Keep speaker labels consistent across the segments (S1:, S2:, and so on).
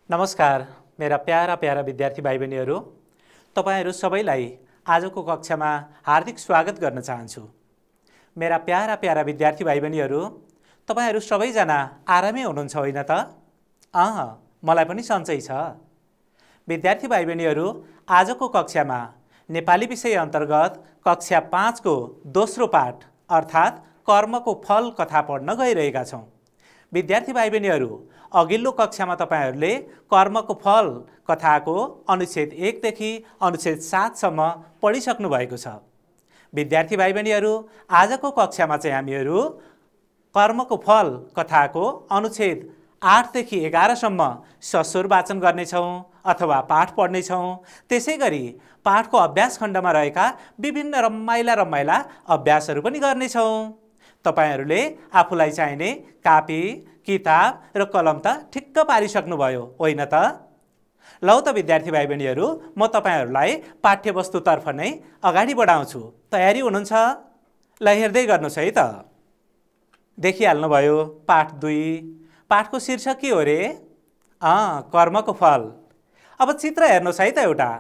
S1: नमस्कार मेरा para para विद्यार्थी भाइ बहिनीहरू, तपाईहरू सबैलाई आजको कक्षामा हार्दिक स्वागत गर्न चाहन्छु। मेरा प्यारा प्यारा विद्यार्थी भाइ बहिनीहरू, तपाईहरू सबैजना आरामै हुनुहुन्छ होइन त? मलाई पनि सन्चै छ। विद्यार्थी भाइ बहिनीहरू, आजको कक्षामा नेपाली विषय अन्तर्गत कक्षा 5 को दोस्रो पाठ अर्थात् कर्मको फल कथा पढ्न गइरहेका छौँ। विद्यार्थी भाइ बहिनीहरू, अघिल्लो कक्षामा तपाईहरूले कर्मको फल कथाको अनुच्छेद 1 देखि अनुच्छेद 7 सम्म पढिसक्नु भएको छ। विद्यार्थी भाइ बहिनीहरू, आजको कक्षामा चाहिँ हामीहरू कर्मको फल कथाको अनुच्छेद 8 देखि 11 सम्म ससुर वाचन गर्नेछौँ अथवा पाठ पढ्नेछौँ। त्यसै गरी पाठको अभ्यास खण्डमा रहेका विभिन्न रमाइला अभ्यासहरू पनि गर्नेछौँ। तपाईहरूले आफूलाई चाहिने कापी, किताब र कलम त ठिक्क पारिसक्नुभयो होइन त? लौ त विद्यार्थी भाइ बहिनीहरू, म तपाईहरूलाई पाठ्यवस्तुतर्फ नै अगाडि बढाउँछु। तयारी हुनुहुन्छ? ल हेर्दै गर्नुहोस् है त। देखिहाल्नुभयो पाठ 2। पाठको शीर्षक के हो रे? कर्मको फल। अब चित्र हेर्नुहोस् है त। एउटा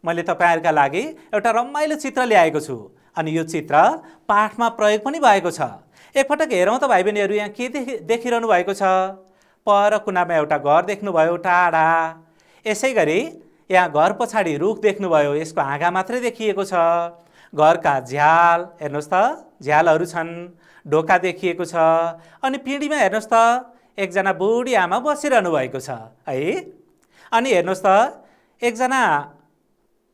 S1: मैले तपाईहरुका लागि एउटा रमाइलो चित्र ल्याएको छु अनि यो चित्र पाठमा प्रयोग पनि भएको छ। एकपटक हेरौँ त भाइ बहिनीहरू, यहाँ के देखिरहनु भएको छ? पर कुनामा एउटा घर देख्नुभयो टाढा। यसै गरी यहाँ घर पछाडि रुख देख्नुभयो, यसको हाँगा मात्रै देखिएको छ। घरका झ्याल हेर्नुहोस् त, झ्यालहरू छन्। ढोका देखिएको छ अनि पिँढीमा हेर्नुहोस् त एकजना बुढी आमा बसिरहनु भएको छ है। अनि हेर्नुहोस् त एकजना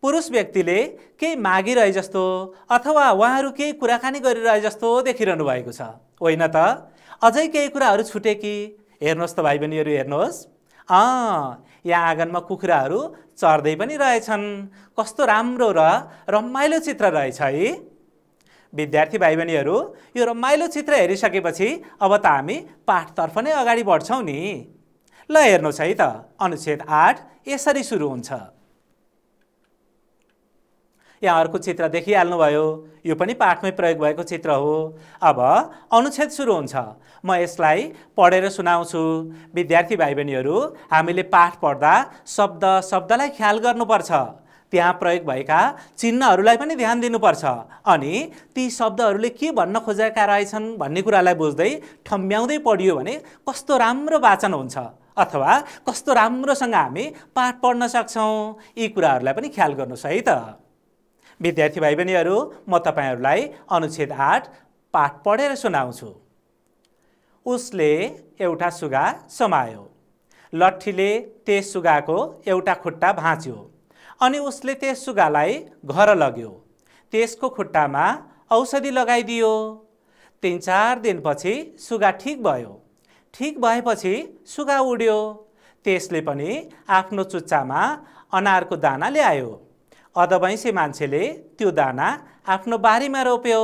S1: पुरुष व्यक्तिले केही मागिरहे जस्तो अथवा उहाँहरू केही कुराकानी गरिरहे जस्तो देखिरहनु भएको छ होइन त? अझै केही कुराहरू छुटे कि? हेर्नुहोस् त भाइ बहिनीहरू, हेर्नुहोस् यहाँ आँगनमा कुखुराहरू चर्दै पनि रहेछन्। कस्तो राम्रो र रमाइलो चित्र रहेछ है। विद्यार्थी भाइ बहिनीहरू, यो रमाइलो चित्र हेरिसकेपछि अब त हामी पाठतर्फ नै अगाडि बढ्छौँ नि। ल हेर्नुहोस् है त, अनुच्छेद 8 यसरी सुरु हुन्छ। यहाँ अर्को चित्र देखिहाल्नुभयो, यो पनि पाठमै प्रयोग भएको चित्र हो। अब अनुच्छेद सुरु हुन्छ। म यसलाई पढेर सुनाउँछु। विद्यार्थी भाइ बहिनीहरू, हामीले पाठ पढ्दा शब्दलाई ख्याल गर्नुपर्छ। त्यहाँ प्रयोग भएका चिन्हहरूलाई पनि ध्यान दिनुपर्छ अनि ती शब्दहरूले के भन्न खोजेका रहेछन् भन्ने कुरालाई बुझ्दै ठम्ब्याउँदै पढियो भने कस्तो राम्रो वाचन हुन्छ अथवा कस्तो राम्रोसँग हामी पाठ पढ्न सक्छौँ। यी कुराहरूलाई पनि ख्याल गर्नुहोस् है त। विद्यार्थी भाइ बहिनीहरू, म तपाईहरूलाई अनुच्छेद 8 पाठ पढेर सुनाउँछु। उसले एउटा सुगा समायो। लट्ठीले त्यस सुगाको एउटा खुट्टा भाँच्यो अनि उसले त्यस सुगालाई घर लग्यो। त्यसको खुट्टामा औषधि लगाइदियो। 3-4 दिनपछि सुगा ठिक भयो। ठिक भएपछि सुगा उड्यो। त्यसले पनि आफ्नो चुच्चामा अनारको दाना ल्यायो। अधबैँसे मान्छेले त्यो दाना आफ्नो बारीमा रोप्यो।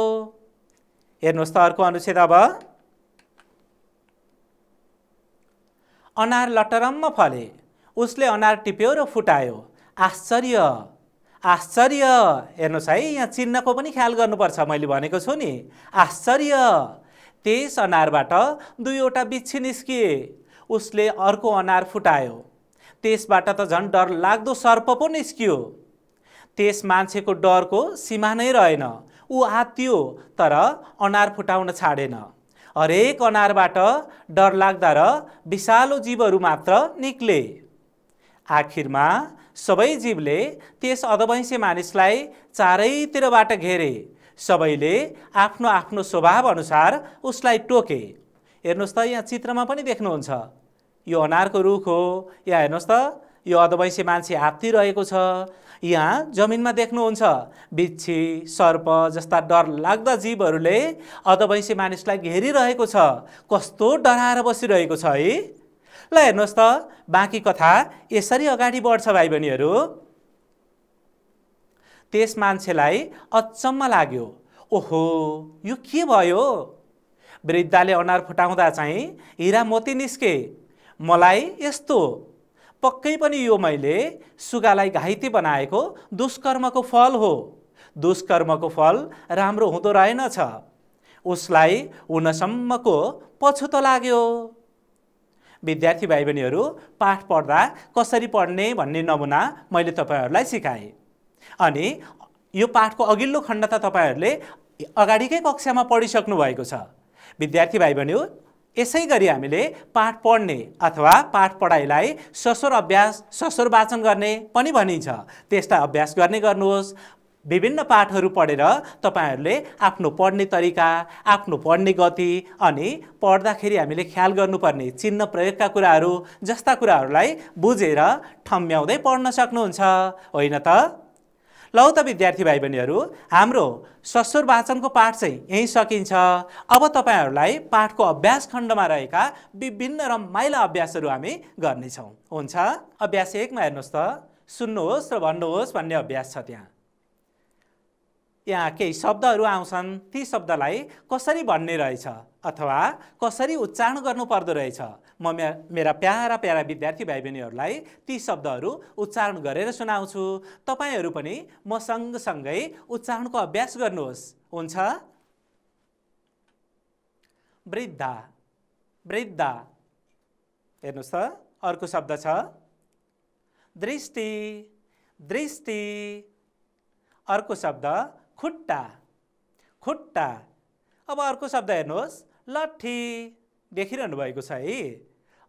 S1: हेर्नुहोस् त अर्को अनुच्छेद। अब अनार लटरम्म फले। उसले अनार टिप्यो र फुटायो। आश्चर्य आश्चर्य। हेर्नुहोस् है, यहाँ चिन्हको पनि ख्याल गर्नुपर्छ। मैले भनेको छु नि, आश्चर्य। त्यस अनारबाट 2वटा बिच्छी निस्किए। उसले अर्को अनार फुटायो। त्यसबाट त झन् डर लाग्दो सर्प पो निस्कियो। त्यस मान्छेको डरको सीमा नै रहेन। ऊ आत्तियो तर अनार फुटाउन छाडेन। हरेक अनारबाट डर लाग्दा र विषालु जीवहरू मात्र निक्ले। आखिरमा सबै जीवले त्यस अधबैँसे मानिसलाई चारैतिरबाट घेरे। सबैले आफ्नो आफ्नो स्वभाव अनुसार उसलाई टोके। हेर्नुहोस् त, यहाँ चित्रमा पनि देख्नुहुन्छ, यो अनारको रुख हो। यहाँ हेर्नुहोस् त, यो अधबैँसे मान्छे आत्तिरहेको छ। यहाँ जमिनमा देख्नुहुन्छ बिच्छी, सर्प जस्ता डर लाग्दा जीवहरूले अधबैँसे मानिसलाई घेरिरहेको छ। कस्तो डराएर बसिरहेको छ है। ल हेर्नुहोस् त, बाँकी कथा यसरी अगाडि बढ्छ भाइ बहिनीहरू। त्यस मान्छेलाई अचम्म लाग्यो। ओहो, यो के भयो? वृद्धाले अनार फुटाउँदा चाहिँ हिरा मोती निस्के। मलाई यस्तो पक्कै पनि यो मैले सुगालाई घाइते बनाएको दुष्कर्मको फल हो। दुष्कर्मको फल राम्रो हुँदो रहेनछ। उसलाई हुनसम्मको पछुतो लाग्यो। विद्यार्थी भाइ बहिनीहरू, पाठ पढ्दा कसरी पढ्ने भन्ने नमुना मैले तपाईहरूलाई सिकाएँ। अनि यो पाठको अघिल्लो खण्ड त तपाईहरूले अगाडिकै कक्षामा पढिसक्नु भएको छ। विद्यार्थी भाइ बहिनी, यसै गरी हामीले पाठ पढ्ने अथवा पाठ पढाइलाई सस्वर अभ्यास, सस्वर वाचन गर्ने पनि भनिन्छ। त्यस्ता अभ्यास गर्नुहोस्। विभिन्न पाठहरू पढेर तपाईहरूले आफ्नो पढ्ने तरिका, आफ्नो पढ्ने गति अनि पढ्दाखेरि हामीले ख्याल गर्नुपर्ने चिन्ह प्रयोगका कुराहरू जस्ता कुराहरूलाई बुझेर ठम्म्याउँदै पढ्न सक्नुहुन्छ, होइन त? लौ त विद्यार्थी भाइ बहिनीहरू, हाम्रो सस्वर वाचनको पाठ चाहिँ यहीँ सकिन्छ। अब तपाईहरूलाई पाठको अभ्यास खण्डमा रहेका विभिन्न रमाइला अभ्यासहरू हामी गर्नेछौँ, हुन्छ? अभ्यास 1 मा हेर्नुहोस् त, सुन्नुहोस् र भन्नुहोस् भन्ने अभ्यास छ। यहाँ केही शब्दहरू आउँछन्, ती शब्दलाई कसरी भन्ने रहेछ अथवा कसरी उच्चारण गर्नु पर्दो रहेछ। म मेरा प्यारा प्यारा विद्यार्थी भाइ बहिनीहरूलाई ती शब्दहरू उच्चारण गरेर सुनाउँछु। तपाईहरू पनि म सँगसँगै उच्चारणको अभ्यास गर्नुहोस्, हुन्छ? वृद्धा, वृद्धा। हेर्नुहोस् त, अर्को शब्द छ दृष्टि, दृष्टि। अर्को शब्द खुट्टा, खुट्टा। अब अर्को शब्द हेर्नुहोस्, लट्ठी। देखिरहनु भएको छ है।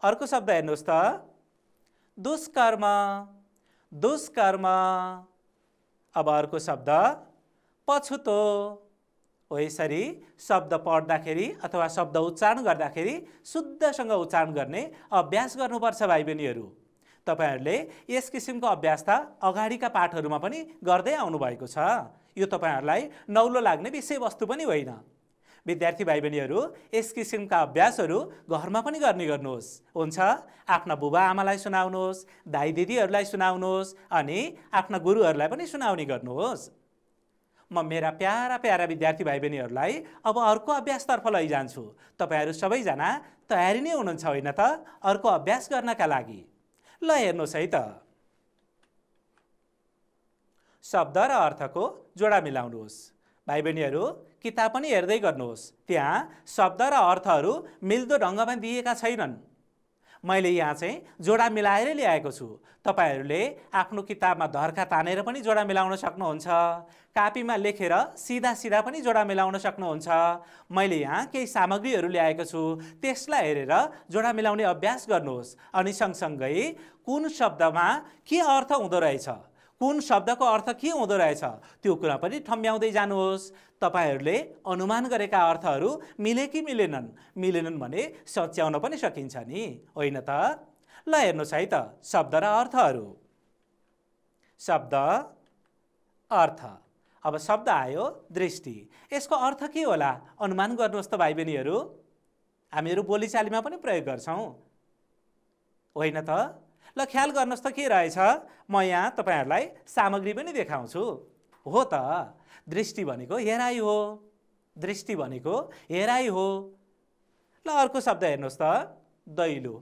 S1: अर्को शब्द हेर्नुहोस् त, दुष्कर्म, दुष्कर्म। अब अर्को शब्द पछुतो। हो यसरी शब्द पढ्दाखेरि अथवा शब्द उच्चारण गर्दाखेरि शुद्धसँग उच्चारण गर्ने अभ्यास गर्नुपर्छ भाइ बहिनीहरू। तपाईहरूले यस किसिमको अभ्यास त अगाडिका पाठहरूमा पनि गर्दै आउनु भएको छ। यो तपाईहरूलाई नौलो लाग्ने विषयवस्तु पनि होइन। विद्यार्थी भाइ बहिनीहरू, यस किसिमका अभ्यासहरू घरमा पनि गर्नुहोस्, हुन्छ? आफ्ना बुबा आमालाई सुनाउनुहोस्, दाइ दिदीहरूलाई सुनाउनुहोस् अनि आफ्ना गुरुहरूलाई पनि सुनाउने गर्नुहोस्। म मेरा प्यारा प्यारा विद्यार्थी भाइ बहिनीहरूलाई अब अर्को अभ्यासतर्फ लैजान्छु। तपाईहरू सबैजना तयारी नै हुनुहुन्छ, होइन त? अर्को अभ्यास गर्नका लागि। ल हेर्नुहोस् है त, शब्द र अर्थको जोडा मिलाउनुहोस्। भाइ बहिनीहरू, किताब पनि हेर्दै गर्नुहोस्। त्यहाँ शब्द र अर्थहरू मिल्दो ढङ्गमा दिएका छैनन्। मैले यहाँ चाहिँ जोडा मिलाएर ल्याएको छु। तपाईहरूले आफ्नो किताबमा धर्का तानेर पनि जोडा मिलाउन सक्नुहुन्छ। कापीमा लेखेर सिधा सिधा पनि जोडा मिलाउन सक्नुहुन्छ। मैले यहाँ केही सामग्रीहरू ल्याएको छु, त्यसलाई हेरेर जोडा मिलाउने अभ्यास गर्नुहोस्। अनि सँगसँगै कुन शब्दमा के अर्थ हुँदो रहेछ, कुन शब्दको अर्थ के हुँदो रहेछ त्यो कुरा पनि ठम्ब्याउँदै जानुहोस्। तपाईहरूले अनुमान गरेका अर्थहरू मिले कि मिलेनन्, मिलेनन् भने सच्याउन पनि सकिन्छ नि, होइन त? ल हेर्नुहोस् है त, शब्द र अर्थहरू। शब्द, अर्थ। अब शब्द आयो दृष्टि। यसको अर्थ के होला अनुमान गर्नुहोस् त भाइ बहिनीहरू। हामीहरू बोलीचालीमा पनि प्रयोग गर्छौँ, होइन त? ल ख्याल गर्नुहोस् त के रहेछ। म यहाँ तपाईहरूलाई सामग्री पनि देखाउँछु। हो त, दृष्टि भनेको हेराइ हो, दृष्टि भनेको हेराइ हो। ल अर्को शब्द हेर्नुहोस् त, दैलो।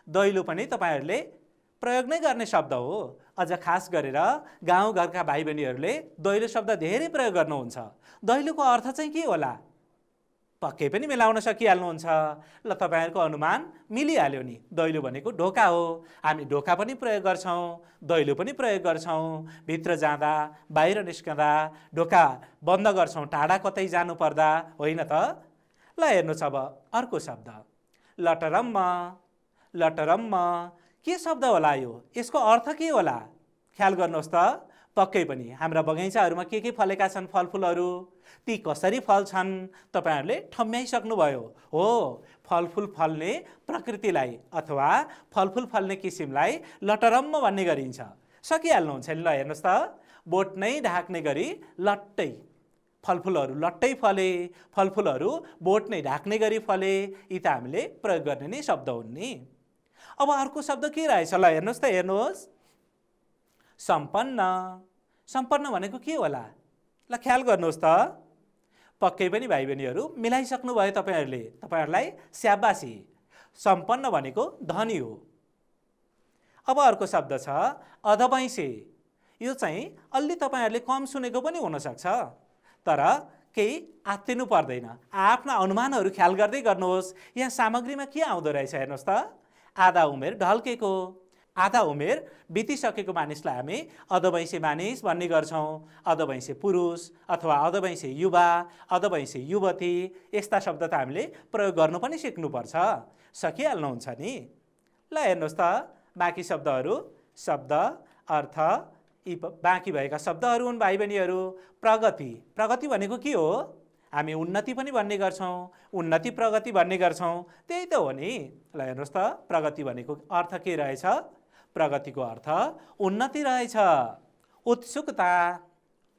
S1: दैलो पनि तपाईहरूले प्रयोग नै गर्ने शब्द हो। अझ खास गरेर गाउँघरका भाइ बहिनीहरूले दैलो शब्द धेरै प्रयोग गर्नुहुन्छ। दैलोको अर्थ चाहिँ के होला? पक्कै पनि मिलाउन सकिहाल्नुहुन्छ। ल तपाईहरूको अनुमान मिलिहाल्यो नि। दैलो भनेको ढोका हो। हामी ढोका पनि प्रयोग गर्छौँ, दैलो पनि प्रयोग गर्छौँ। भित्र जाँदा, बाहिर निस्कँदा ढोका बन्द गर्छौँ, टाढा कतै जानु पर्दा, होइन त? ल हेर्नुहोस् अब अर्को शब्द, लटरम्म। लटरम्म के शब्द होला यो? यसको अर्थ के होला? ख्याल गर्नुहोस् त। पक्कै पनि हाम्रा बगैँचाहरूमा के फलेका छन् फलफुलहरू, ती कसरी फल्छन् तपाईहरूले ठम्ब्याइसक्नुभयो। हो, फलफुल फल्ने प्रकृतिलाई अथवा फलफुल फल्ने किसिमलाई लटरम्म भन्ने गरिन्छ। सकिहाल्नुहुन्छ नि। ल हेर्नुहोस् त, बोट नै ढाक्ने गरी लट्टै फलफुलहरू लट्टै फले, फलफुलहरू बोट नै ढाक्ने गरी फले। यी त हामीले प्रयोग गर्ने नै शब्द हुन् नि। अब अर्को शब्द के रहेछ? ल हेर्नुहोस् त, हेर्नुहोस्, सम्पन्न। सम्पन्न भनेको के होला? ल ख्याल गर्नुहोस् त। पक्कै पनि भाइ बहिनीहरू मिलाइसक्नु भयो तपाईहरूले। तपाईहरूलाई स्याबासी। सम्पन्न भनेको धनी हो। अब अर्को शब्द छ अधबैँसे। यो चाहिँ अलि तपाईहरूले कम सुनेको पनि हुनसक्छ, तर केही आत्तिनु पर्दैन, आफ्ना अनुमानहरू ख्याल गर्दै गर्नुहोस्। यहाँ सामग्रीमा के आउँदो रहेछ हेर्नुहोस् त। आधा उमेर ढल्केको, आधा उमेर बितिसकेको मानिसलाई हामी अधवैँसे मानिस भन्ने गर्छौँ। अधवैँसे पुरुष अथवा अधवैँसे युवा, अधवैँसे युवती, यस्ता शब्द त हामीले प्रयोग गर्नु पनि सिक्नुपर्छ। सकिहाल्नुहुन्छ नि। ल हेर्नुहोस् त, बाँकी शब्दहरू, शब्द, अर्थ, यी बाँकी भएका शब्दहरू हुन् भाइ बहिनीहरू। प्रगति, प्रगति भनेको के हो? हामी उन्नति पनि भन्ने गर्छौँ, उन्नति प्रगति भन्ने गर्छौँ, त्यही त हो नि। ल हेर्नुहोस् त, प्रगति भनेको अर्थ के रहेछ? प्रगतिको अर्थ उन्नति रहेछ। उत्सुकता,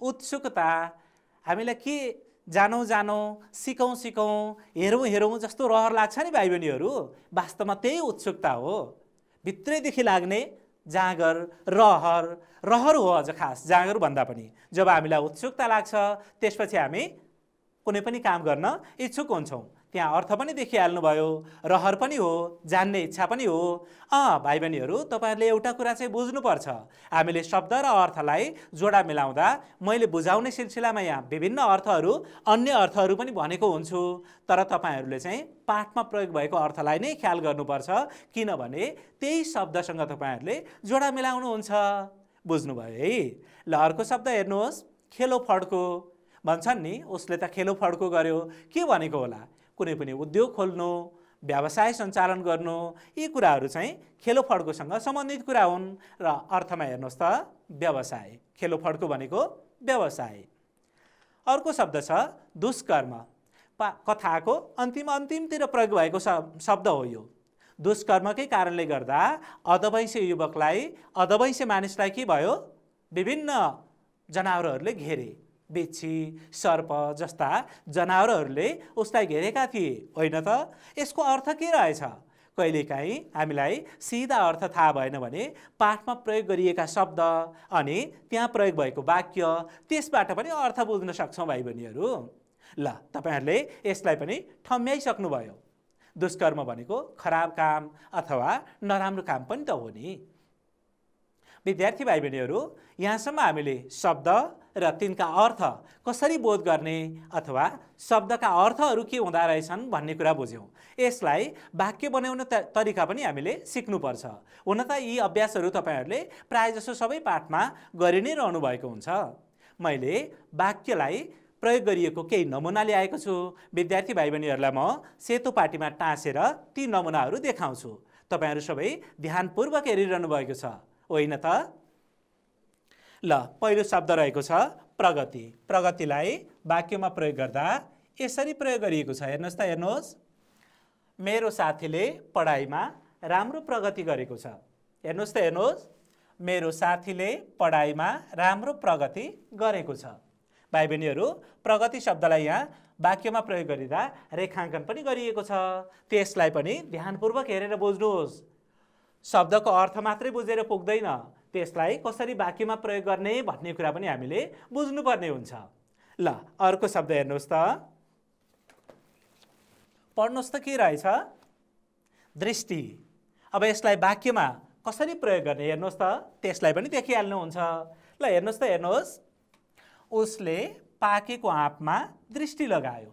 S1: उत्सुकता, हामीलाई के जानौँ जानौँ, सिकौँ सिकौँ, हेरौँ हेरौँ जस्तो रहर लाग्छ नि भाइ बहिनीहरू। वास्तवमा त्यही उत्सुकता हो, भित्रैदेखि लाग्ने जाँगर, रहर, रहर हो अझ खास, जाँगर भन्दा पनि। जब हामीलाई उत्सुकता लाग्छ त्यसपछि हामी कुनै पनि काम गर्न इच्छुक हुन्छौँ। त्यहाँ अर्थ पनि देखिहाल्नुभयो, रहर पनि हो, जान्ने इच्छा पनि हो। भाइ बहिनीहरू, तपाईँहरूले एउटा कुरा चाहिँ बुझ्नुपर्छ। हामीले शब्द र अर्थलाई जोडा मिलाउँदा मैले बुझाउने सिलसिलामा यहाँ विभिन्न अर्थहरू, अन्य अर्थहरू पनि भनेको हुन्छु, तर तपाईँहरूले चाहिँ पाठमा प्रयोग भएको अर्थलाई नै ख्याल गर्नुपर्छ, किनभने त्यही शब्दसँग तपाईँहरूले जोडा मिलाउनुहुन्छ। बुझ्नुभयो है? ल अर्को शब्द हेर्नुहोस्, खेलो फड्को भन्छन् नि, उसले त खेलो फड्को गर्यो। के भनेको होला? कुनै पनि उद्योग खोल्नु, व्यवसाय सञ्चालन गर्नु, यी कुराहरू चाहिँ खेलो फड्कोसँग सम्बन्धित कुरा हुन्। र अर्थमा हेर्नुहोस् त, व्यवसाय, खेलो फड्को भनेको व्यवसाय। अर्को शब्द छ दुष्कर्म। कथाको अन्तिमतिर प्रयोग भएको शब्द हो यो। दुष्कर्मकै कारणले गर्दा अधवैँसे युवकलाई, अधवैँसे मानिसलाई के भयो? विभिन्न जनावरहरूले घेरे, बिच्छी, सर्प जस्ता जनावरहरूले उसलाई घेरेका थिए, होइन त? यसको अर्थ के रहेछ? कहिलेकाहीँ हामीलाई सिधा अर्थ थाहा भएन भने पाठमा प्रयोग गरिएका शब्द अनि त्यहाँ प्रयोग भएको वाक्य, त्यसबाट पनि अर्थ बुझ्न सक्छौँ भाइ बहिनीहरू। ल तपाईँहरूले यसलाई पनि ठम्ब्याइसक्नुभयो। दुष्कर्म भनेको खराब काम अथवा नराम्रो काम पनि त हो नि। विद्यार्थी भाइ बहिनीहरू, यहाँसम्म हामीले शब्द र तिनका अर्थ कसरी बोध गर्ने अथवा शब्दका अर्थहरू के हुँदा रहेछन् भन्ने कुरा बुझ्यौँ। यसलाई वाक्य बनाउने तरिका पनि हामीले सिक्नुपर्छ। हुन त यी अभ्यासहरू तपाईँहरूले प्रायःजसो सबै पाठमा गरि नै रहनु भएको हुन्छ। मैले वाक्यलाई प्रयोग गरिएको केही नमुना ल्याएको छु। विद्यार्थी भाइ बहिनीहरूलाई म सेतो पाटीमा टाँसेर ती नमुनाहरू देखाउँछु। तपाईँहरू सबै ध्यानपूर्वक हेरिरहनु भएको छ, होइन त? ल पहिलो शब्द रहेको छ प्रगति। प्रगतिलाई वाक्यमा प्रयोग गर्दा यसरी प्रयोग गरिएको छ। हेर्नुहोस् त, हेर्नुहोस्, मेरो साथीले पढाइमा राम्रो प्रगति गरेको छ। हेर्नुहोस् त, हेर्नुहोस्, मेरो साथीले पढाइमा राम्रो प्रगति गरेको छ। भाइ बहिनीहरू, प्रगति शब्दलाई यहाँ वाक्यमा प्रयोग गरिँदा रेखाङ्कन पनि गरिएको छ। त्यसलाई पनि ध्यानपूर्वक हेरेर बुझ्नुहोस्। शब्दको अर्थ मात्रै बुझेर पुग्दैन, त्यसलाई कसरी वाक्यमा प्रयोग गर्ने भन्ने कुरा पनि हामीले बुझ्नुपर्ने हुन्छ। ल अर्को शब्द हेर्नुहोस् त, पढ्नुहोस् त, के रहेछ? दृष्टि। अब यसलाई वाक्यमा कसरी प्रयोग गर्ने हेर्नुहोस् त, त्यसलाई पनि देखिहाल्नुहुन्छ। ल हेर्नुहोस् त, हेर्नुहोस्, उसले पाकेको आँपमा दृष्टि लगायो।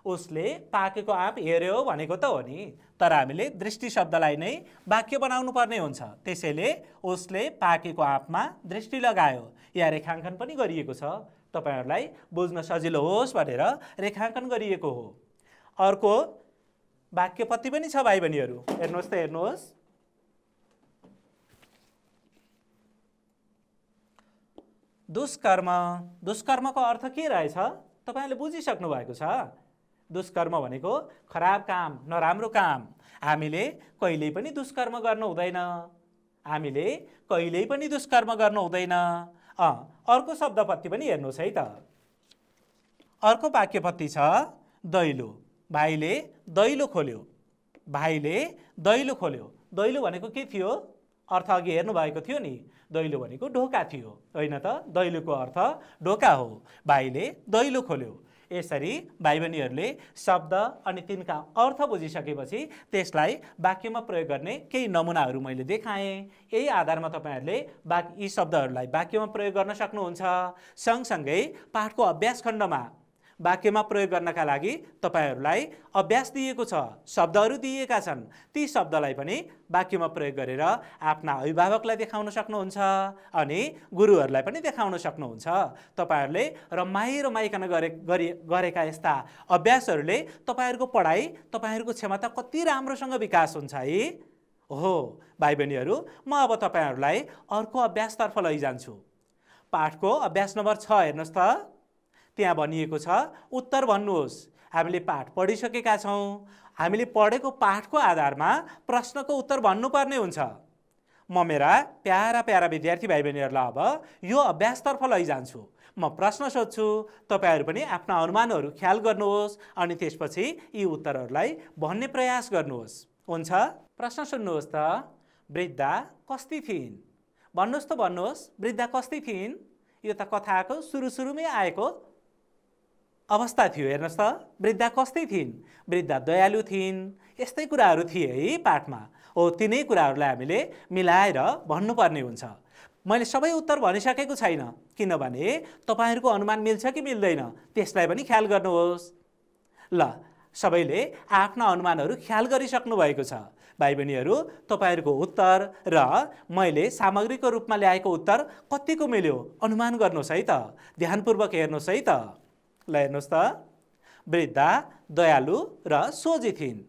S1: उसले पाकेको आँप हेर्यो भनेको त हो नि, तर हामीले दृष्टि शब्दलाई नै वाक्य बनाउनु पर्ने हुन्छ। त्यसैले उसले पाकेको आँपमा दृष्टि लगायो। यहाँ रेखाङ्कन पनि गरिएको छ, तपाईँहरूलाई बुझ्न सजिलो होस् भनेर रेखाङ्कन गरिएको हो। अर्को वाक्यपत्ति पनि छ भाइ बहिनीहरू, हेर्नुहोस् त, हेर्नुहोस्, दुष्कर्म। दुष्कर्मको अर्थ के रहेछ तपाईँले बुझिसक्नु भएको छ। दुष्कर्म भनेको खराब काम, नराम्रो काम। हामीले कहिल्यै पनि दुष्कर्म गर्नु हुँदैन, हामीले कहिल्यै पनि दुष्कर्म गर्नु हुँदैन। अर्को शब्दपत्ति पनि हेर्नुहोस् है त। अर्को वाक्यपत्ति छ दैलो। भाइले दैलो खोल्यो। भाइले दैलो खोल्यो। दैलो भनेको के थियो? अर्थ अघि हेर्नु भएको थियो नि, दैलो भनेको ढोका थियो, होइन त? दैलोको अर्थ ढोका हो। भाइले दैलो खोल्यो। यसरी भाइ बहिनीहरूले शब्द अनि तिनका अर्थ बुझिसकेपछि त्यसलाई वाक्यमा प्रयोग गर्ने केही नमुनाहरू मैले देखाएँ। यही आधारमा तपाईँहरूले यी शब्दहरूलाई वाक्यमा प्रयोग गर्न सक्नुहुन्छ। सँगसँगै पाठको अभ्यास खण्डमा वाक्यमा प्रयोग गर्नका लागि तपाईहरूलाई अभ्यास दिएको छ, शब्दहरू दिएका छन्। ती शब्दलाई पनि वाक्यमा प्रयोग गरेर आफ्ना अभिभावकलाई देखाउन सक्नुहुन्छ अनि गुरुहरूलाई पनि देखाउन सक्नुहुन्छ। तपाईहरूले रमाइकन गरेका यस्ता अभ्यासहरूले तपाईहरूको पढाइ, तपाईहरूको क्षमता कति राम्रोसँग विकास हुन्छ है। हो भाइ बहिनीहरू, म अब तपाईहरूलाई अर्को अभ्यासतर्फ लैजान्छु। पाठको अभ्यास नम्बर 6 हेर्नुहोस् त। त्यहाँ भनिएको छ उत्तर भन्नुहोस्। हामीले पाठ पढिसकेका छौँ। हामीले पढेको पाठको आधारमा प्रश्नको उत्तर भन्नुपर्ने हुन्छ। म मेरा प्यारा विद्यार्थी भाइ बहिनीहरूलाई अब यो अभ्यासतर्फ लैजान्छु। म प्रश्न सोध्छु, तपाईहरू पनि आफ्ना अनुमानहरू ख्याल गर्नुहोस् अनि त्यसपछि यी उत्तरहरूलाई भन्ने प्रयास गर्नुहोस्। हुन्छ? प्रश्न सुन्नुहोस् त। वृद्धा कस्ती थिइन्? भन्नुहोस् त, भन्नुहोस्, वृद्धा कस्ती थिइन्? यो त कथाको सुरुमै आएको अवस्था थियो। हेर्नुहोस् त, वृद्धा कस्ती थिइन्? वृद्धा दयालु थिइन्। यस्तै कुराहरू थिए है पाठमा। हो, तिनै कुराहरूलाई हामीले मिलाएर भन्नुपर्ने हुन्छ। मैले सबै उत्तर भनिसकेको छैन, किनभने तपाईहरूको अनुमान मिल्छ कि मिल्दैन त्यसलाई पनि ख्याल गर्नुहोस्। ल, सबैले आफ्ना अनुमानहरू ख्याल गरिसक्नु भएको छ। भाइ बहिनीहरू, तपाईहरूको उत्तर र मैले सामग्रीको रूपमा ल्याएको उत्तर कतिको मिल्यो अनुमान गर्नुहोस् है त। ध्यानपूर्वक हेर्नुहोस् है त। ल हेर्नुहोस् त। वृद्धा दयालु र सोझी थिइन्।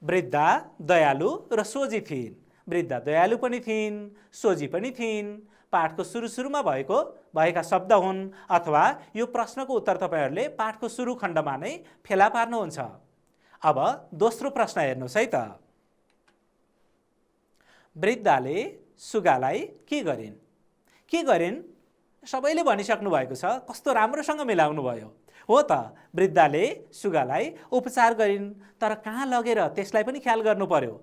S1: वृद्धा दयालु र सोझी थिइन्। वृद्धा दयालु पनि थिइन्, सोझी पनि थिइन्। पाठको सुरुमा भएका शब्द हुन् अथवा यो प्रश्नको उत्तर तपाईहरूले पाठको सुरु खण्डमा नै फेला पार्नुहुन्छ। अब दोस्रो प्रश्न हेर्नुहोस् है त। वृद्धाले सुगालाई के गरिन्? के गरिन्? सबैले भनिसक्नु भएको छ। कस्तो राम्रोसँग मिलाउनु भयो। हो त, वृद्धाले सुगालाई उपचार गरिन्, तर कहाँ लगेर त्यसलाई पनि ख्याल गर्नु पर्यो।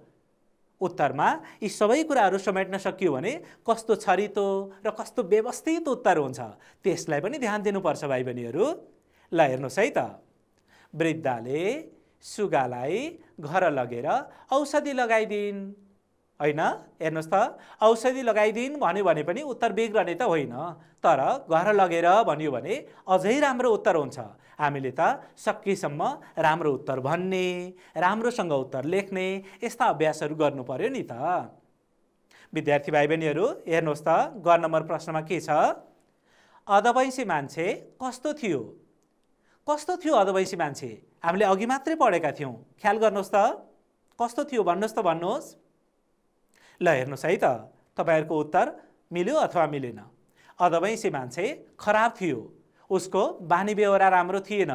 S1: उत्तरमा यी सबै कुराहरू समेट्न सकियो भने कस्तो छरितो र कस्तो व्यवस्थित उत्तर हुन्छ त्यसलाई पनि ध्यान दिनुपर्छ भाइ बहिनीहरू। ल हेर्नुहोस् है त। वृद्धाले सुगालाई घर लगेर औषधि लगाइदिन्। होइन, हेर्नुहोस् त, औषधि लगाइदिन् भन्यो भने पनि उत्तर बिग्रने त होइन, तर घर लगेर भन्यो भने अझै राम्रो उत्तर हुन्छ। हामीले त सकेसम्म राम्रो उत्तर भन्ने, राम्रोसँग उत्तर लेख्ने यस्ता अभ्यासहरू गर्नु पर्यो नि त। विद्यार्थी भाइ बहिनीहरू हेर्नुहोस् त, ग नम्बर प्रश्नमा के छ? अधवैँसी मान्छे कस्तो थियो? कस्तो थियो अधवैँसी मान्छे? हामीले अघि मात्रै पढेका थियौँ। ख्याल गर्नुहोस् त, कस्तो थियो भन्नुहोस् त, भन्नुहोस्। ल हेर्नुहोस् है त, तपाईहरूको उत्तर मिल्यो अथवा मिलेन। अधवैँसी मान्छे खराब थियो। उसको बानी बेहोरा राम्रो थिएन।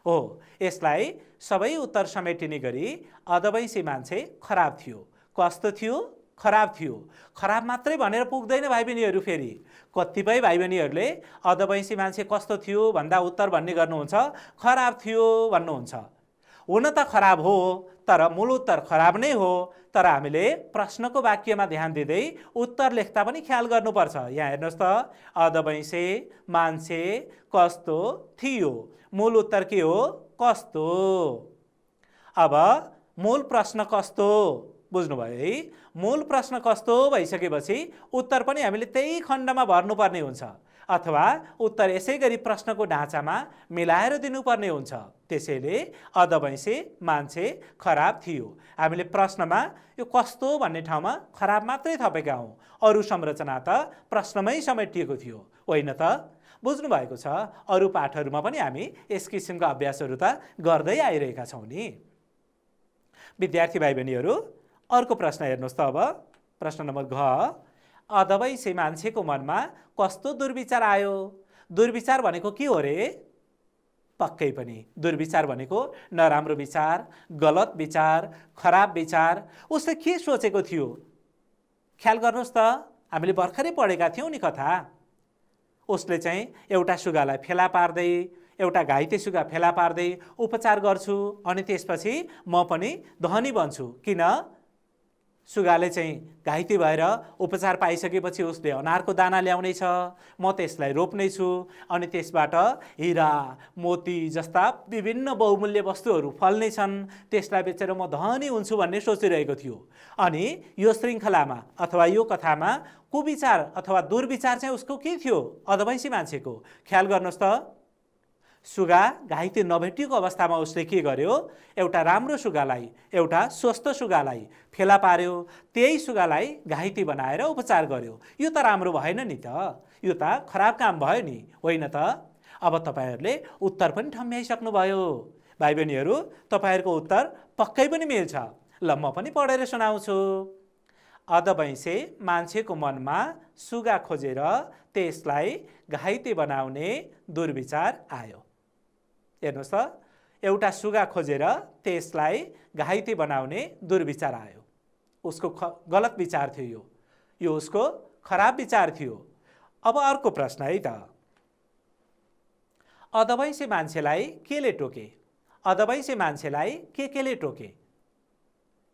S1: हो, यसलाई सबै उत्तर समेटिने गरी अधवैँसी मान्छे खराब थियो। कस्तो थियो? खराब थियो। खराब मात्रै भनेर पुग्दैन भाइ बहिनीहरू। फेरि कतिपय भाइ बहिनीहरूले अधवैँसी मान्छे कस्तो थियो भन्दा उत्तर भन्ने गर्नुहुन्छ, खराब थियो भन्नुहुन्छ। हुन त खराब हो, तर मूल उत्तर खराब नै हो। तर हामीले प्रश्नको वाक्यमा ध्यान दिँदै उत्तर लेख्दा पनि ख्याल गर्नुपर्छ। यहाँ हेर्नुहोस् त, अधवैँसी मान्छे कस्तो थियो। मूल उत्तर के हो? कस्तो। अब मूल प्रश्न कस्तो, बुझ्नुभयो है? मूल प्रश्न कस्तो भइसकेपछि उत्तर पनि हामीले त्यही खण्डमा भर्नुपर्ने हुन्छ अथवा उत्तर यसै गरी प्रश्नको ढाँचामा मिलाएर दिनुपर्ने हुन्छ। त्यसैले अधवैँसी मान्छे खराब थियो। हामीले प्रश्नमा यो कस्तो भन्ने ठाउँमा खराब मात्रै थपेका हौँ। अरू संरचना त प्रश्नमै समेटिएको थियो, होइन त? बुझ्नु भएको छ? अरू पाठहरूमा पनि हामी यस किसिमका अभ्यासहरू त गर्दै आइरहेका छौँ नि। विद्यार्थी भाइ बहिनीहरू, अर्को प्रश्न हेर्नुहोस् त। अब प्रश्न नम्बर घ। अधवैँसी मान्छेको मनमा कस्तो दुर्विचार आयो? दुर्विचार भनेको के हो रे? पक्कै पनि दुर्विचार भनेको नराम्रो विचार, गलत विचार, खराब विचार। उसले के सोचेको थियो? ख्याल गर्नुहोस् त, हामीले भर्खरै पढेका थियौँ नि कथा। उसले चाहिँ एउटा सुगालाई फेला पार्दै, एउटा घाइते सुगा फेला पार्दै उपचार गर्छु अनि त्यसपछि म पनि धनी बन्छु। किन? सुगाले चाहिँ घाइते भएर उपचार पाइसकेपछि उसले अनारको दाना ल्याउने छ, म त्यसलाई रोप्ने छु अनि त्यसबाट हिरा, मोती जस्ता विभिन्न बहुमूल्य वस्तुहरू फल्ने छन्, त्यसलाई बेचेर म धनी हुन्छु भन्ने सोचिरहेको थियो। अनि यो श्रृङ्खलामा अथवा यो कथामा कुविचार अथवा दुर्विचार चाहिँ उसको के थियो? अधवैँसी मान्छेको। ख्याल गर्नुहोस् त, सुगा घाइते नभेटिएको अवस्थामा उसले के गर्यो, एउटा राम्रो सुगालाई, एउटा स्वस्थ सुगालाई फेला पार्यो, त्यही सुगालाई घाइते बनाएर उपचार गर्यो। यो त राम्रो भएन नि त, यो त खराब काम भयो नि, होइन त? अब तपाईहरूले उत्तर पनि ठम्ब्याइसक्नुभयो। भाइ बहिनीहरू, तपाईहरूको उत्तर पक्कै पनि मिल्छ। ल म पनि पढेर सुनाउँछु। अधबैँसे मान्छेको मनमा सुगा खोजेर त्यसलाई घाइते बनाउने दुर्विचार आयो। हेर्नुहोस् त, एउटा सुगा खोजेर त्यसलाई घाइते बनाउने दुर्विचार आयो। उसको गलत विचार थियो, यो उसको खराब विचार थियो। अब अर्को प्रश्न है त, अधबैँसे मान्छेलाई केले टोके? अधबैँसे मान्छेलाई केले टोके?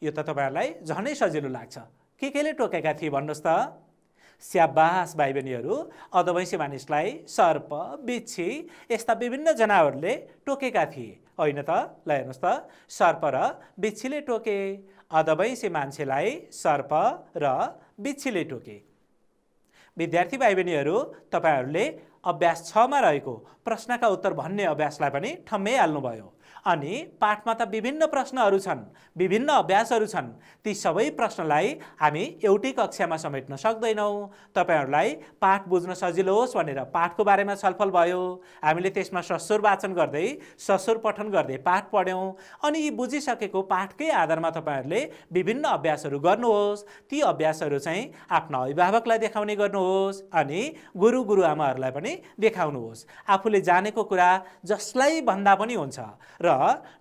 S1: यो त तपाईहरूलाई झनै सजिलो लाग्छ। केले टोकेका थिए भन्नुहोस् त? स्याबास भाइ बहिनीहरू, अधबैँसे मानिसलाई सर्प, बिच्छी यस्ता विभिन्न जनावरले टोकेका थिए, होइन त? ल हेर्नुहोस् त, सर्प र बिच्छीले टोके। अधबैँसे मान्छेलाई सर्प र बिच्छीले टोके। विद्यार्थी भाइ बहिनीहरू, तपाईहरूले अभ्यास 6 मा रहेको प्रश्नका उत्तर भन्ने अभ्यासलाई पनि ठम्ब्याइहाल्नुभयो। अनि पाठमा त विभिन्न प्रश्नहरू छन्, विभिन्न अभ्यासहरू छन्। ती सबै प्रश्नलाई हामी एउटै कक्षामा समेट्न सक्दैनौँ। तपाईहरूलाई पाठ बुझ्न सजिलो होस् भनेर पाठको बारेमा छलफल भयो। हामीले त्यसमा सस्वर वाचन गर्दै, सस्वर पठन गर्दै पाठ पढ्यौँ। अनि यी बुझिसकेको पाठकै आधारमा तपाईहरूले विभिन्न अभ्यासहरू गर्नुहोस्। ती अभ्यासहरू चाहिँ आफ्ना अभिभावकलाई देखाउने गर्नुहोस् अनि गुरुआमाहरूलाई पनि देखाउनुहोस्। आफूले जानेको कुरा जसलाई भन्दा पनि हुन्छ र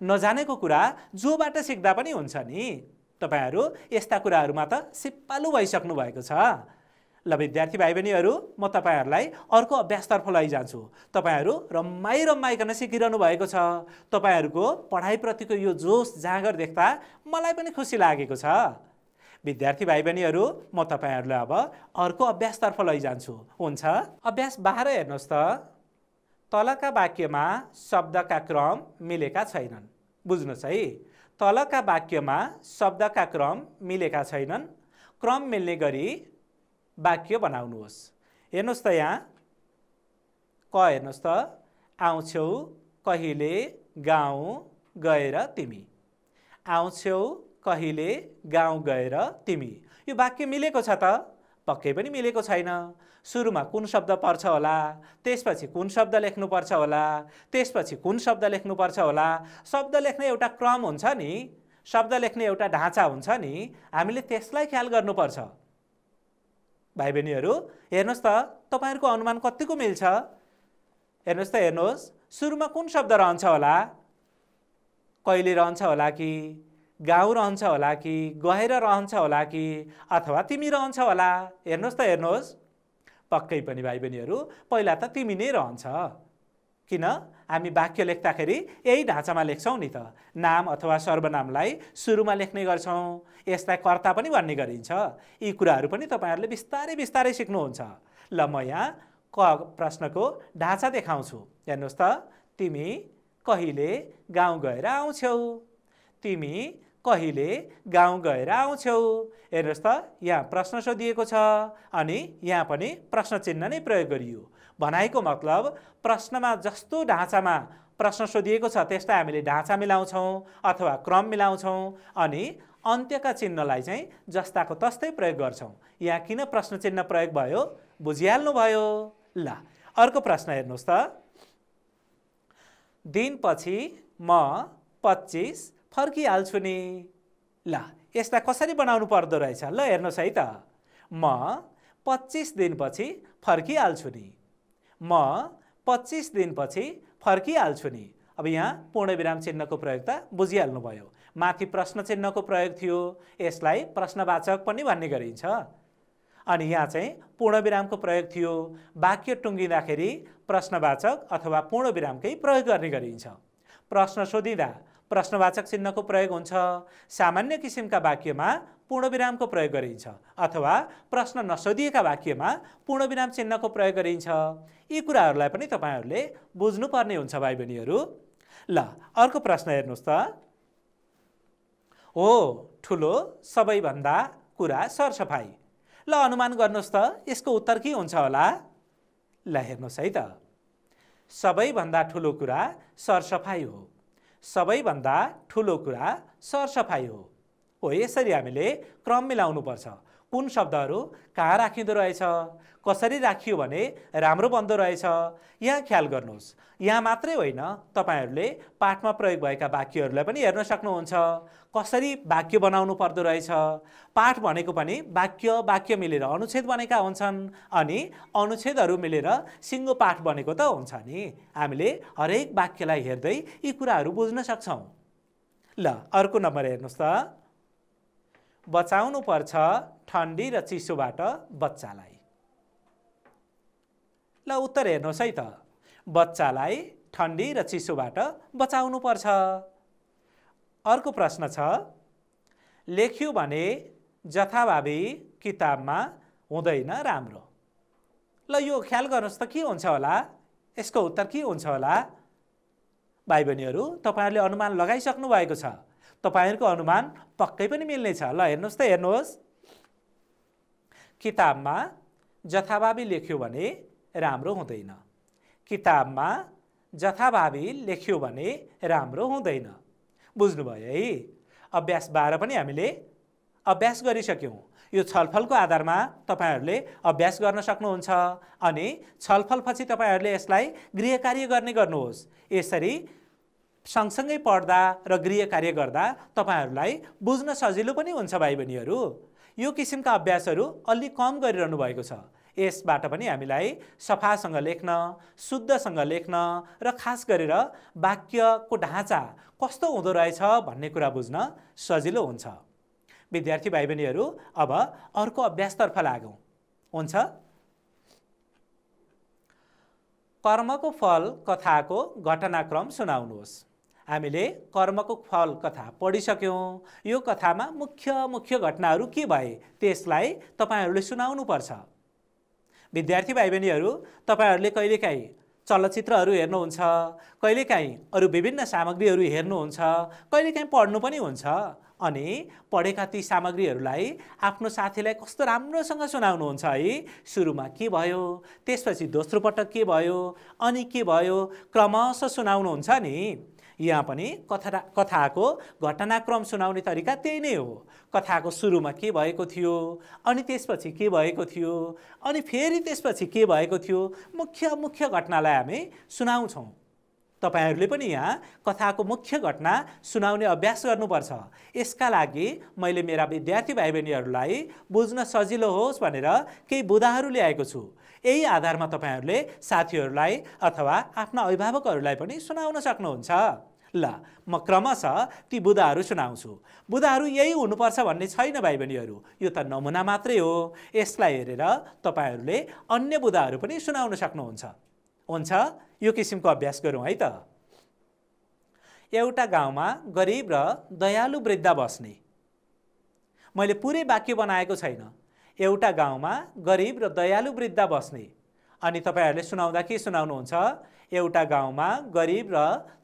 S1: नजानेको कुरा जोबाट सिक्दा पनि हुन्छ नि। तपाईहरू यस्ता कुराहरूमा त सिपालु भइसक्नु भएको छ। ल विद्यार्थी भाइ बहिनीहरू, म तपाईहरूलाई अर्को अभ्यासतर्फ लैजान्छु। तपाईहरू रमाइकन सिकिरहनु भएको छ। तपाईहरूको पढाइप्रतिको यो जोस जाँगर देख्दा मलाई पनि खुसी लागेको छ। विद्यार्थी भाइ बहिनीहरू, म तपाईहरूलाई अब अर्को अभ्यासतर्फ लैजान्छु। हुन्छ? अभ्यास 12 हेर्नुहोस् त। तलका वाक्यमा शब्दका क्रम मिलेका छैनन्। बुझ्नुहोस् है, तलका वाक्यमा शब्दका क्रम मिलेका छैनन्। क्रम मिल्ने गरी वाक्य बनाउनुहोस्। हेर्नुहोस् त, यहाँ क हेर्नुहोस् त, आउँछौ कहिले गाउँ गएर तिमी। आउँछौ कहिले गाउँ गएर तिमी। यो वाक्य मिलेको छ त? पक्कै पनि मिलेको छैन। सुरुमा कुन शब्द पर्छ होला, त्यसपछि कुन शब्द लेख्नुपर्छ होला, त्यसपछि कुन शब्द लेख्नुपर्छ होला। शब्द लेख्ने एउटा क्रम हुन्छ नि, शब्द लेख्ने एउटा ढाँचा हुन्छ नि, हामीले त्यसलाई ख्याल गर्नुपर्छ। भाइ बहिनीहरू, हेर्नुहोस् त, तपाईँहरूको अनुमान कतिको मिल्छ? हेर्नुहोस् त, हेर्नुहोस्, सुरुमा कुन शब्द रहन्छ होला? कहिले रहन्छ होला कि, गाउँ रहन्छ होला कि, गएर रहन्छ होला कि, अथवा तिमी रहन्छ होला? हेर्नुहोस् त, हेर्नुहोस्, पक्कै पनि भाइ बहिनीहरू पहिला त तिमी नै रहन्छ। किन? हामी वाक्य लेख्दाखेरि यही ढाँचामा लेख्छौँ नि त। नाम अथवा सर्वनामलाई सुरुमा लेख्ने गर्छौँ। यसलाई कर्ता पनि भन्ने गरिन्छ। यी कुराहरू पनि तपाईहरूले बिस्तारै सिक्नुहुन्छ। ल म यहाँ क प्रश्नको ढाँचा देखाउँछु। हेर्नुहोस् त, तिमी कहिले गाउँ गएर आउँछौ। तिमी कहिले गाउँ गएर आउँछौ। हेर्नुहोस् त, यहाँ प्रश्न सोधिएको छ अनि यहाँ पनि प्रश्न चिन्ह नै प्रयोग गरियो। भनाइको मतलब प्रश्नमा जस्तो ढाँचामा प्रश्न सोधिएको छ त्यसलाई हामीले ढाँचा मिलाउँछौँ अथवा क्रम मिलाउँछौँ अनि अन्त्यका चिन्हलाई चाहिँ जस्ताको तस्तै प्रयोग गर्छौँ। यहाँ किन प्रश्न चिन्ह प्रयोग भयो बुझिहाल्नुभयो। ल अर्को प्रश्न हेर्नुहोस् त। दिनपछि म 25 फर्किहाल्छु नि। ल यसलाई कसरी बनाउनु पर्दो रहेछ? ल हेर्नुहोस् है त, म 25 दिनपछि फर्किहाल्छु नि। म 25 दिनपछि फर्किहाल्छु नि। अब यहाँ पूर्णविराम चिन्हको प्रयोग त बुझिहाल्नुभयो। माथि प्रश्न चिन्हको प्रयोग थियो, यसलाई प्रश्नवाचक पनि भन्ने गरिन्छ। अनि यहाँ चाहिँ पूर्णविरामको प्रयोग थियो। वाक्य टुङ्गिँदाखेरि प्रश्नवाचक अथवा पूर्णविरामकै प्रयोग गर्ने गरिन्छ। प्रश्न सोधिँदा प्रश्नवाचक चिन्हको प्रयोग हुन्छ। सामान्य किसिमका वाक्यमा पूर्णविरामको प्रयोग गरिन्छ अथवा प्रश्न नसोधिएका वाक्यमा पूर्णविराम चिन्हको प्रयोग गरिन्छ। यी कुराहरूलाई पनि तपाईहरूले बुझ्नुपर्ने हुन्छ भाइ बहिनीहरू। ल अर्को प्रश्न हेर्नुहोस् त। हो ठुलो सबैभन्दा कुरा सरसफाइ। ल अनुमान गर्नुहोस् त यसको उत्तर के हुन्छ होला? ल हेर्नुहोस् है त, सबैभन्दा ठुलो कुरा सरसफाइ हो। सबैभन्दा ठुलो कुरा सरसफाइ हो। यसरी हामीले क्रम मिलाउनुपर्छ। कुन शब्दहरू कहाँ राखिँदो रहेछ, कसरी राखियो भने राम्रो बन्दो रहेछ, यहाँ ख्याल गर्नुहोस्। यहाँ मात्रै होइन, तपाईहरूले पाठमा प्रयोग भएका वाक्यहरूलाई पनि हेर्न सक्नुहुन्छ। कसरी वाक्य बनाउनु पर्दो रहेछ। पाठ भनेको पनि वाक्य मिलेर अनुच्छेद बनेका हुन्छन्, अनि अनुच्छेदहरू मिलेर सिङ्गो पाठ बनेको त हुन्छ नि। हामीले हरेक वाक्यलाई हेर्दै यी कुराहरू बुझ्न सक्छौँ। ल, अर्को नम्बर हेर्नुहोस् त। बचाउनु पर्छ ठन्डी र चिसोबाट बच्चालाई। ल, उत्तर हेर्नुहोस् है त। बच्चालाई ठन्डी र चिसोबाट बचाउनु पर्छ। अर्को प्रश्न छ, लेख्यो भने जथाभावी किताबमा हुँदैन राम्रो। ल, यो ख्याल गर्नुहोस् त के हुन्छ होला, यसको उत्तर के हुन्छ होला। भाइ बहिनीहरू, तपाईँहरूले अनुमान लगाइसक्नु भएको छ। तपाईहरूको अनुमान पक्कै पनि मिल्नेछ। ल, हेर्नुहोस् त, हेर्नुहोस्। किताबमा जथाभावी लेख्यो भने राम्रो हुँदैन। किताबमा जथाभावी लेख्यो भने राम्रो हुँदैन। बुझ्नुभयो है। अभ्यास 12 पनि हामीले अभ्यास गरिसक्यौँ। यो छलफलको आधारमा तपाईहरूले अभ्यास गर्न सक्नुहुन्छ, अनि छलफलपछि तपाईहरूले यसलाई गृह कार्य गर्नुहोस्। यसरी सँगसँगै पढ्दा र गृह कार्य गर्दा तपाईहरूलाई बुझ्न सजिलो पनि हुन्छ। भाइ बहिनीहरू, यो किसिमका अभ्यासहरू अलि कम गरिरहनु भएको छ। यसबाट पनि हामीलाई सफासँग लेख्न, शुद्धसँग लेख्न र खास गरेर वाक्यको ढाँचा कस्तो हुँदो रहेछ भन्ने कुरा बुझ्न सजिलो हुन्छ। विद्यार्थी भाइ बहिनीहरू, अब अर्को अभ्यासतर्फ लागौँ। हुन्छ। कर्मको फल कथाको घटनाक्रम सुनाउनुहोस्। हामीले कर्मको फल कथा पढिसक्यौँ। यो कथामा मुख्य घटनाहरू के भए त्यसलाई तपाईहरूले सुनाउनुपर्छ। विद्यार्थी भाइ बहिनीहरू, तपाईहरूले कहिलेकाहीँ चलचित्रहरू हेर्नुहुन्छ, कहिलेकाहीँ अरू विभिन्न सामग्रीहरू हेर्नुहुन्छ, कहिलेकाहीँ पढ्नु पनि हुन्छ, अनि पढेका ती सामग्रीहरूलाई आफ्नो साथीलाई कस्तो राम्रोसँग सुनाउनुहुन्छ है। सुरुमा के भयो, त्यसपछि दोस्रो पटक के भयो, अनि के भयो, क्रमशः सुनाउनुहुन्छ नि। यहाँ पनि कथाको घटनाक्रम सुनाउने तरिका त्यही नै हो। कथाको सुरुमा के भएको थियो, अनि त्यसपछि के भएको थियो, अनि फेरि त्यसपछि के भएको थियो, मुख्य घटनालाई हामी सुनाउँछौँ। तपाईहरूले पनि यहाँ कथाको मुख्य घटना सुनाउने अभ्यास गर्नुपर्छ। यसका लागि मैले मेरा विद्यार्थी भाइ बहिनीहरूलाई बुझ्न सजिलो होस् भनेर केही बुदाहरू ल्याएको छु। यही आधारमा तपाईहरूले साथीहरूलाई अथवा आफ्ना अभिभावकहरूलाई पनि सुनाउन सक्नुहुन्छ। ल, म क्रमशः ती बुदाहरू सुनाउँछु। बुदाहरू यही हुनुपर्छ भन्ने छैन भाइ बहिनीहरू, यो त नमुना मात्रै हो। यसलाई हेरेर तपाईहरूले अन्य बुदाहरू पनि सुनाउन सक्नुहुन्छ। हुन्छ, यो किसिमको अभ्यास गरौँ है त। एउटा गाउँमा गरिब र दयालु वृद्ध बस्ने। मैले पुरै वाक्य बनाएको छैन। एउटा गाउँमा गरिब र दयालु वृद्ध बस्ने। अनि तपाईहरूले सुनाउँदा के सुनाउनुहुन्छ? एउटा गाउँमा गरिब र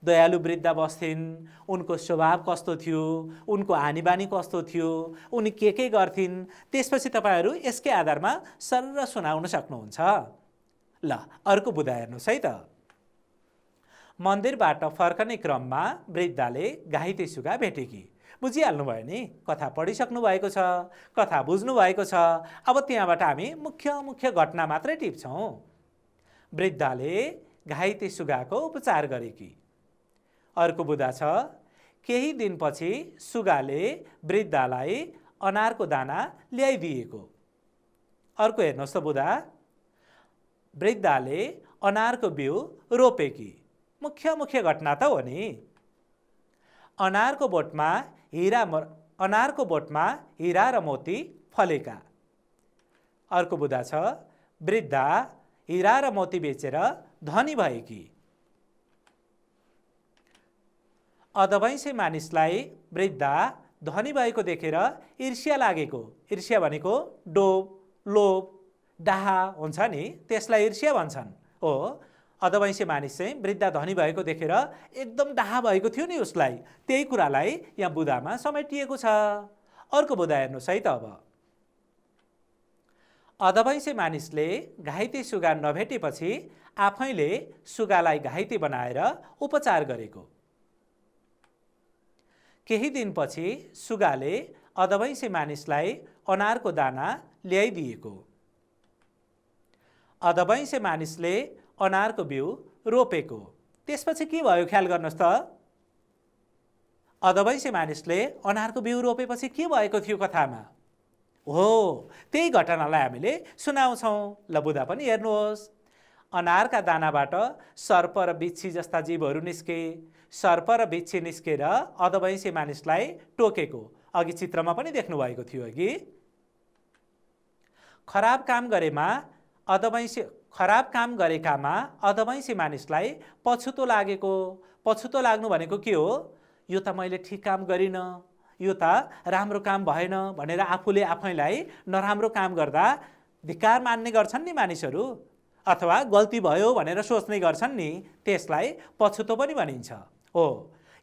S1: दयालु वृद्ध बस्थिन्। उनको स्वभाव कस्तो थियो, उनको हानिबानी कस्तो थियो, उनी के गर्थिन्, त्यसपछि तपाईहरू यसकै आधारमा सरर सुनाउन सक्नुहुन्छ। ल, अर्को बुदा हेर्नुहोस् है त। मन्दिरबाट फर्कने क्रममा वृद्धले घाइते सुगा भेटेकी। बुझिहाल्नु भयो नि, कथा पढिसक्नु भएको छ, कथा बुझ्नु भएको छ। अब त्यहाँबाट हामी मुख्य घटना मात्रै टिप्छौँ। वृद्धले घाइते सुगाको उपचार गरेकी। अर्को बुदा छ, केही दिनपछि सुगाले वृद्धलाई अनारको दाना ल्याइदिएको। अर्को हेर्नुहोस् त बुदा, वृद्धले अनारको बिउ रोपेकी। मुख्य घटना त हो नि। अनारको बोटमा हिरा र मोती फलेका। अर्को बुदा छ, वृद्ध हिरा र मोती बेचेर धनी भएकी। अधवैँसे मानिसलाई वृद्ध धनी भएको देखेर ईर्ष्या लागेको। ईर्ष्या भनेको लोभ, डाहा हुन्छ नि, त्यसलाई ईर्ष्या भन्छन्। हो, अधवैँसे मानिस चाहिँ वृद्ध धनी भएको देखेर एकदम डाहा भएको थियो नि उसलाई। त्यही कुरालाई यहाँ बुदामा समेटिएको छ। अर्को बुदा हेर्नुहोस् है त। अब अधबैँसे मानिसले घाइते सुगा नभेटेपछि आफैले सुगालाई घाइते बनाएर उपचार गरेको। केही दिनपछि सुगाले अधबैँसे मानिसलाई अनारको दाना ल्याइदिएको। अधबैँसे मानिसले अनारको बिउ रोपेको। त्यसपछि के भयो ख्याल गर्नुहोस् त। अधबैँसे मानिसले अनारको बिउ रोपेपछि के भएको थियो कथामा? हो, त्यही घटनालाई हामीले सुनाउँछौँ। ल बुधा पनि हेर्नुहोस्। अनारका दानाबाट सर्प र बिच्छी जस्ता जीवहरू निस्के। सर्प र बिच्छी निस्केर अधबैँसे मानिसलाई टोकेको। अघि चित्रमा पनि देख्नुभएको थियो कि खराब काम गरेकामा अधबैँसे मानिसलाई पछुतो लागेको। पछुतो लाग्नु भनेको के हो? यो त मैले ठिक काम गरिनँ, यो त राम्रो काम भएन भनेर आफूले आफैलाई नराम्रो काम गर्दा धिक्कार मान्ने गर्छन् नि मानिसहरू, अथवा गल्ती भयो भनेर सोच्ने गर्छन् नि, त्यसलाई पछुतो पनि भनिन्छ। हो,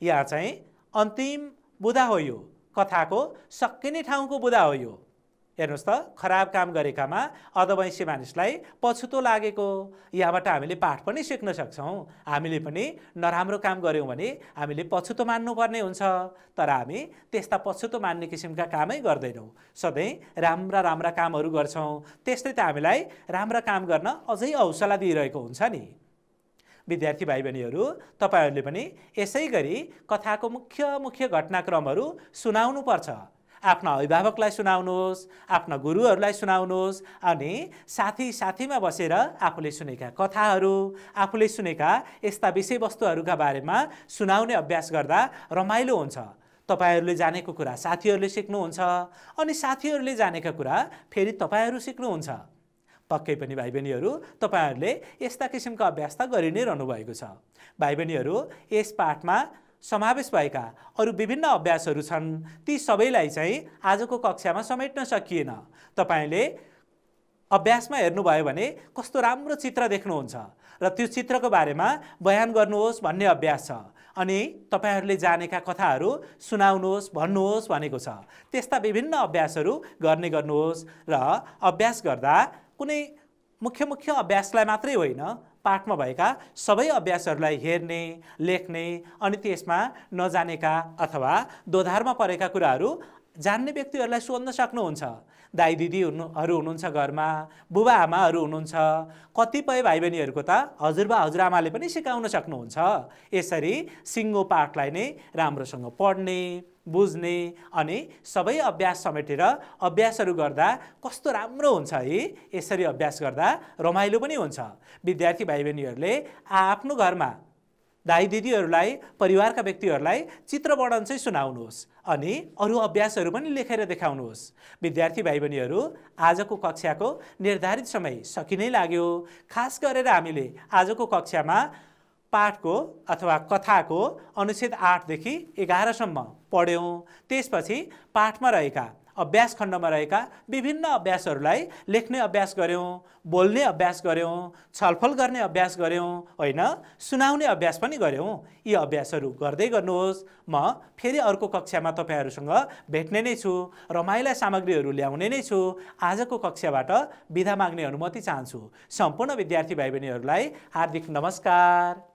S1: यहाँ चाहिँ अन्तिम बुधा हो। यो कथाको सकिने ठाउँको बुधा हो यो। हेर्नुहोस् त, खराब काम गरेकामा अधबैँसे मानिसलाई पछुतो लागेको। यहाँबाट हामीले पाठ पनि सिक्न सक्छौँ। हामीले पनि नराम्रो काम गऱ्यौँ भने हामीले पछुतो मान्नुपर्ने हुन्छ, तर हामी त्यस्ता पछुतो मान्ने किसिमका कामै गर्दैनौँ। सधैँ राम्रा राम्रा कामहरू गर्छौँ। त्यसले त हामीलाई राम्रा काम गर्न अझै हौसला दिइरहेको हुन्छ नि। विद्यार्थी भाइ बहिनीहरू, तपाईँहरूले पनि यसै गरी कथाको मुख्य घटनाक्रमहरू सुनाउनुपर्छ। आफ्ना अभिभावकलाई सुनाउनुहोस्, आफ्ना गुरुहरूलाई सुनाउनुहोस्, अनि साथीमा बसेर आफूले सुनेका कथाहरू, आफूले सुनेका यस्ता विषयवस्तुहरूका बारेमा सुनाउने अभ्यास गर्दा रमाइलो हुन्छ। तपाईहरूले जानेको कुरा साथीहरूले सिक्नुहुन्छ, अनि साथीहरूले जानेका कुरा फेरि तपाईँहरू सिक्नुहुन्छ। पक्कै पनि भाइ बहिनीहरू, तपाईँहरूले यस्ता किसिमका अभ्यास त गरि नै रहनु भएको छ। भाइ बहिनीहरू, यस पाठमा समावेश भएका अरू विभिन्न अभ्यासहरू छन्। ती सबैलाई चाहिँ आजको कक्षामा समेट्न सकिएन। तपाईँले अभ्यासमा हेर्नुभयो भने कस्तो राम्रो चित्र देख्नुहुन्छ र त्यो चित्रको बारेमा बयान गर्नुहोस् भन्ने अभ्यास छ। अनि तपाईँहरूले जानेका कथाहरू सुनाउनुहोस्, भन्नुहोस् भनेको छ। त्यस्ता विभिन्न अभ्यासहरू गर्नुहोस् र अभ्यास गर्दा कुनै मुख्य अभ्यासलाई मात्रै होइन, पाठमा भएका सबै अभ्यासहरूलाई हेर्ने, लेख्ने, अनि त्यसमा नजानेका अथवा दोधारमा परेका कुराहरू जान्ने व्यक्तिहरूलाई सोध्न सक्नुहुन्छ। दाइ दिदीहरू हुनुहुन्छ घरमा, बुबा आमाहरू हुनुहुन्छ, कतिपय भाइ बहिनीहरूको त हजुरबा हजुरआमाले पनि सिकाउन सक्नुहुन्छ। यसरी सिङ्गो पाठलाई नै राम्रोसँग पढ्ने, बुझ्ने अनि सबै अभ्यास समेटेर अभ्यासहरू गर्दा कस्तो राम्रो हुन्छ है। यसरी अभ्यास गर्दा रमाइलो पनि हुन्छ। विद्यार्थी भाइ बहिनीहरूले आफ्नो घरमा दाइ दिदीहरूलाई, परिवारका व्यक्तिहरूलाई चित्र वर्णन चाहिँ सुनाउनुहोस् अनि अरू अभ्यासहरू पनि लेखेर देखाउनुहोस्। विद्यार्थी भाइ बहिनीहरू, आजको कक्षाको निर्धारित समय सकिनै लाग्यो। खास गरेर हामीले आजको कक्षामा पाठको अथवा कथाको अनुच्छेद 8 देखि 11 सम्म पढ्यौँ। त्यसपछि पाठमा रहेका अभ्यास खण्डमा रहेका विभिन्न अभ्यासहरूलाई लेख्ने अभ्यास गऱ्यौँ, बोल्ने अभ्यास गऱ्यौँ, छलफल गर्ने अभ्यास गऱ्यौँ, होइन, सुनाउने अभ्यास पनि गऱ्यौँ। यी अभ्यासहरू गर्दै गर्नुहोस्। म फेरि अर्को कक्षामा तपाईँहरूसँग भेट्ने नै छु, रमाइला सामग्रीहरू ल्याउने नै छु। आजको कक्षाबाट बिदा माग्ने अनुमति चाहन्छु। सम्पूर्ण विद्यार्थी भाइ बहिनीहरूलाई हार्दिक नमस्कार।